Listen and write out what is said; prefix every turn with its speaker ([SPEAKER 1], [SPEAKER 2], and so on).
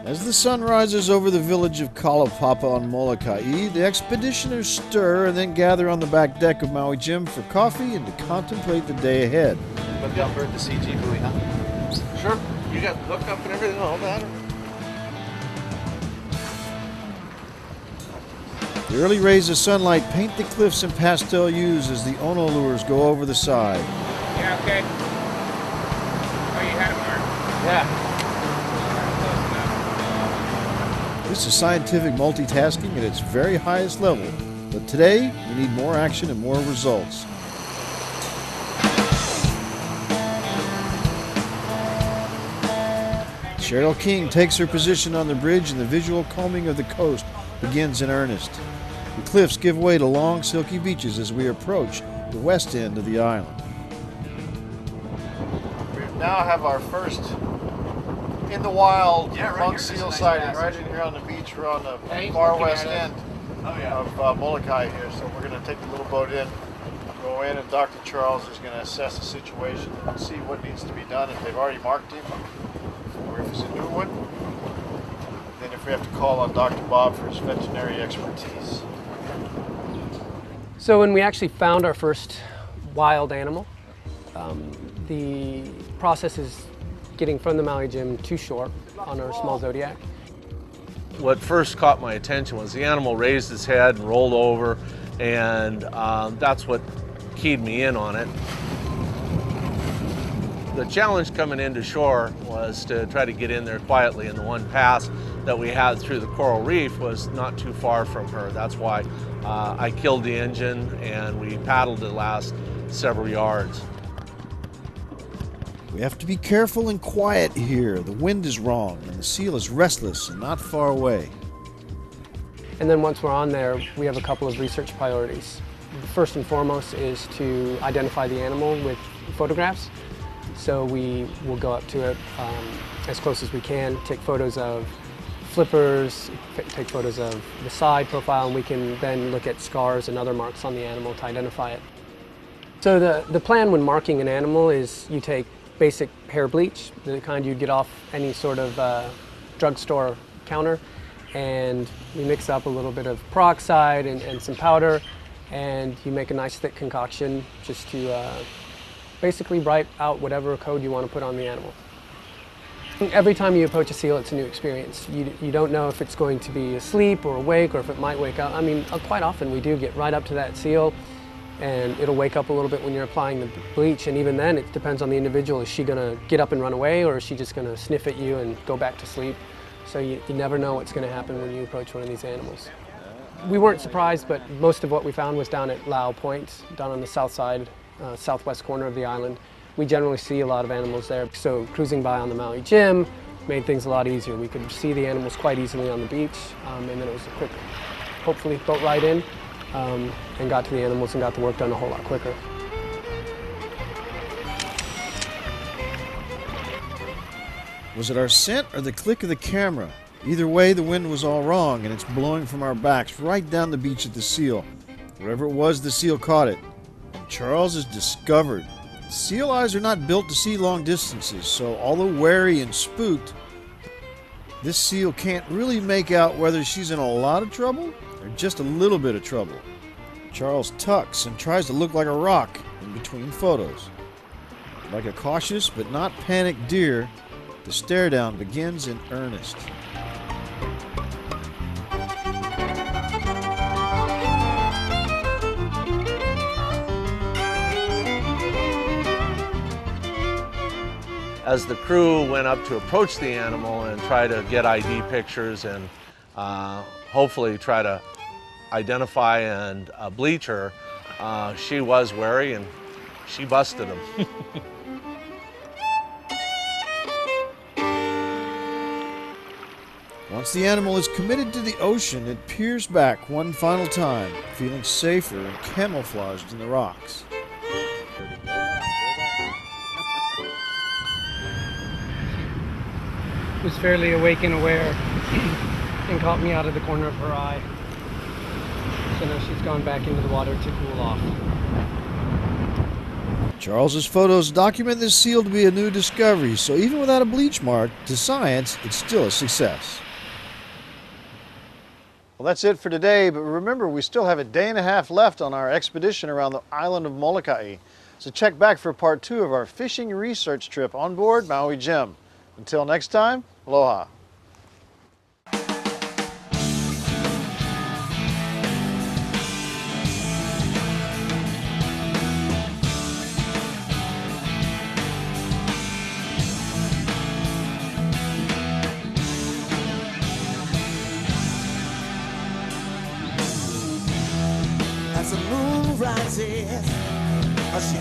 [SPEAKER 1] As the sun rises over the village of Kalapapa on Molokai, the expeditioners stir and then gather on the back deck of Maui Jim for coffee and to contemplate the day ahead.
[SPEAKER 2] Look up at the CG buoy, huh?
[SPEAKER 3] Sure. You got hookup and everything, all that?
[SPEAKER 1] The early rays of sunlight paint the cliffs in pastel hues as the Ono lures go over the side.
[SPEAKER 4] Yeah, okay. Oh, you had it, Mark?
[SPEAKER 3] Yeah.
[SPEAKER 1] This is scientific multitasking at its very highest level, but today we need more action and more results. Cheryl King takes her position on the bridge and the visual combing of the coast begins in earnest. The cliffs give way to long, silky beaches as we approach the west end of the island.
[SPEAKER 2] We now have our first in the wild monk seal sighting right in here on the beach. We're on the far west end of Molokai here, so we're going to take the little boat in, go in, and Dr. Charles is going to assess the situation and see what needs to be done, if they've already marked him, or if it's a new one. Then if we have to call on Dr. Bob for his veterinary expertise.
[SPEAKER 5] So when we actually found our first wild animal, the process is getting from the Maui Jim to shore on our small Zodiac.
[SPEAKER 3] What first caught my attention was the animal raised its head and rolled over, and that's what keyed me in on it. The challenge coming into shore was to try to get in there quietly, and the one pass that we had through the coral reef was not too far from her. That's why I killed the engine and we paddled the last several yards.
[SPEAKER 1] We have to be careful and quiet here. The wind is wrong and the seal is restless and not far away.
[SPEAKER 5] And then once we're on there, we have a couple of research priorities. First and foremost is to identify the animal with photographs. So we will go up to it as close as we can, take photos of flippers, take photos of the side profile, and we can then look at scars and other marks on the animal to identify it. So the plan when marking an animal is you take basic hair bleach, the kind you'd get off any sort of drugstore counter, and you mix up a little bit of peroxide and some powder, and you make a nice thick concoction just to basically write out whatever code you want to put on the animal. Every time you approach a seal, it's a new experience. You don't know if it's going to be asleep or awake, or if it might wake up. I mean, quite often we do get right up to that seal, and it'll wake up a little bit when you're applying the bleach, and even then it depends on the individual. Is she going to get up and run away, or is she just going to sniff at you and go back to sleep? So you never know what's going to happen when you approach one of these animals. We weren't surprised, but most of what we found was down at Lau Point, down on the south side, southwest corner of the island. We generally see a lot of animals there, so cruising by on the Maui Jim made things a lot easier. We could see the animals quite easily on the beach, and then it was a quick, hopefully, boat ride in, and got to the animals and got the work done a whole lot quicker.
[SPEAKER 1] Was it our scent or the click of the camera? Either way, the wind was all wrong, and it's blowing from our backs right down the beach at the seal. Wherever it was, the seal caught it. And Charles is discovered. Seal eyes are not built to see long distances, so although wary and spooked, this seal can't really make out whether she's in a lot of trouble or just a little bit of trouble. Charles tucks and tries to look like a rock in between photos. Like a cautious but not panicked deer, the stare down begins in earnest.
[SPEAKER 3] As the crew went up to approach the animal and try to get ID pictures and hopefully try to identify and bleach her, she was wary and she busted them.
[SPEAKER 1] Once the animal is committed to the ocean, it peers back one final time, feeling safer and camouflaged in the rocks.
[SPEAKER 5] Was fairly awake and aware and caught me out of the corner of her eye. So now she's gone back into the water to cool off.
[SPEAKER 1] Charles's photos document this seal to be a new discovery, so even without a bleach mark, to science, it's still a success.
[SPEAKER 2] Well, that's it for today, but remember, we still have a day and a half left on our expedition around the island of Molokai. So check back for part 2 of our fishing research trip on board Maui Jim. Until next time, aloha.
[SPEAKER 6] As the moon rises, she